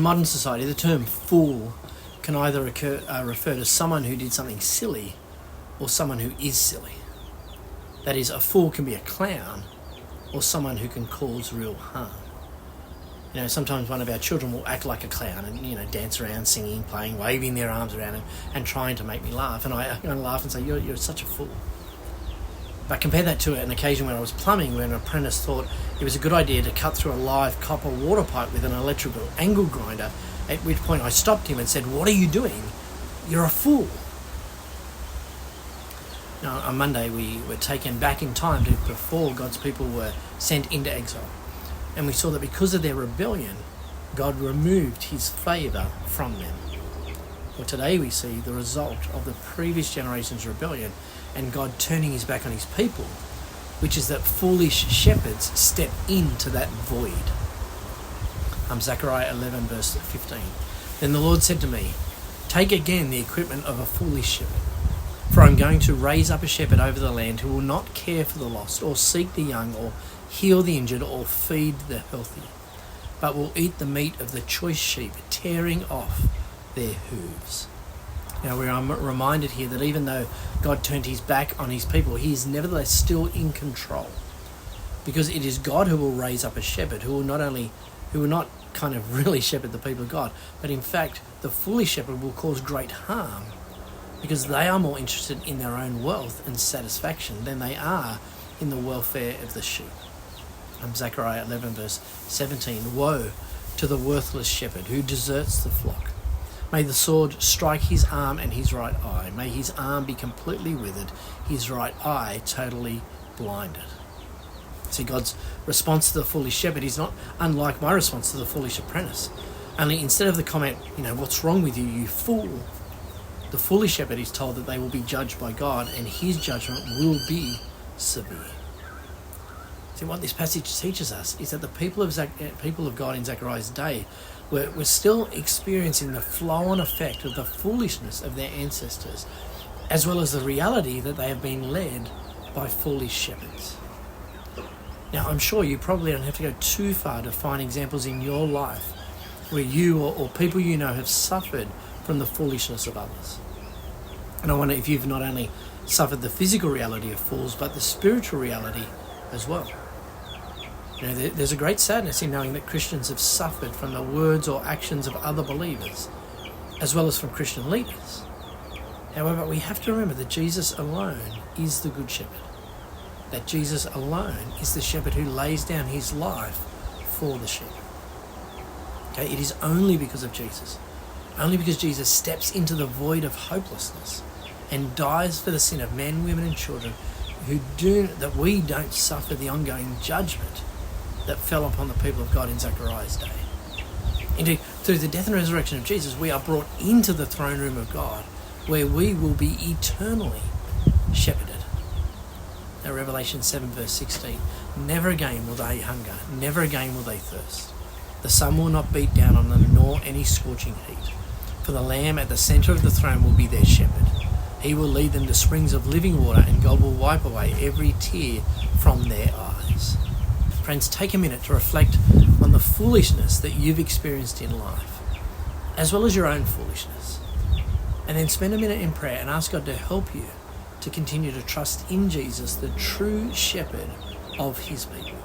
in modern society, the term fool can either refer to someone who did something silly or someone who is silly. That is, a fool can be a clown or someone who can cause real harm. Sometimes one of our children will act like a clown and, dance around, singing, playing, waving their arms around and trying to make me laugh. And I laugh and say, you're such a fool. But compare that to an occasion when I was plumbing, when an apprentice thought it was a good idea to cut through a live copper water pipe with an electrical angle grinder, at which point I stopped him and said, "What are you doing? You're a fool." Now, on Monday, we were taken back in time to before God's people were sent into exile. And we saw that because of their rebellion, God removed his favour from them. Well, today we see the result of the previous generation's rebellion and God turning his back on his people, which is that foolish shepherds step into that void. Zechariah 11 verse 15. Then the Lord said to me, "Take again the equipment of a foolish shepherd, for I'm going to raise up a shepherd over the land who will not care for the lost, or seek the young, or heal the injured, or feed the healthy, but will eat the meat of the choice sheep, tearing off their hooves." Now we are reminded here that even though God turned his back on his people, he is nevertheless still in control, because it is God who will raise up a shepherd who will not kind of really shepherd the people of God, but in fact the foolish shepherd will cause great harm, because they are more interested in their own wealth and satisfaction than they are in the welfare of the sheep. Zechariah 11 verse 17. Woe to the worthless shepherd who deserts the flock. May the sword strike his arm and his right eye. May his arm be completely withered, his right eye totally blinded. See, God's response to the foolish shepherd is not unlike my response to the foolish apprentice. Only instead of the comment, "What's wrong with you, you fool?" the foolish shepherd is told that they will be judged by God and his judgment will be severe. See, what this passage teaches us is that the people of God in Zechariah's day were still experiencing the flow-on effect of the foolishness of their ancestors, as well as the reality that they have been led by foolish shepherds. Now, I'm sure you probably don't have to go too far to find examples in your life where you or people you know have suffered from the foolishness of others. And I wonder if you've not only suffered the physical reality of fools, but the spiritual reality as well. There's a great sadness in knowing that Christians have suffered from the words or actions of other believers, as well as from Christian leaders. However, we have to remember that Jesus alone is the good shepherd. That Jesus alone is the shepherd who lays down his life for the sheep. Okay, it is only because of Jesus. Only because Jesus steps into the void of hopelessness and dies for the sin of men, women and children that we don't suffer the ongoing judgment that fell upon the people of God in Zechariah's day. Indeed, through the death and resurrection of Jesus, we are brought into the throne room of God, where we will be eternally shepherded. Now, Revelation 7 verse 16, never again will they hunger, never again will they thirst. The sun will not beat down on them, nor any scorching heat. For the Lamb at the centre of the throne will be their shepherd. He will lead them to springs of living water, and God will wipe away every tear from their eyes. Friends, take a minute to reflect on the foolishness that you've experienced in life, as well as your own foolishness. And then spend a minute in prayer and ask God to help you to continue to trust in Jesus, the true shepherd of his people.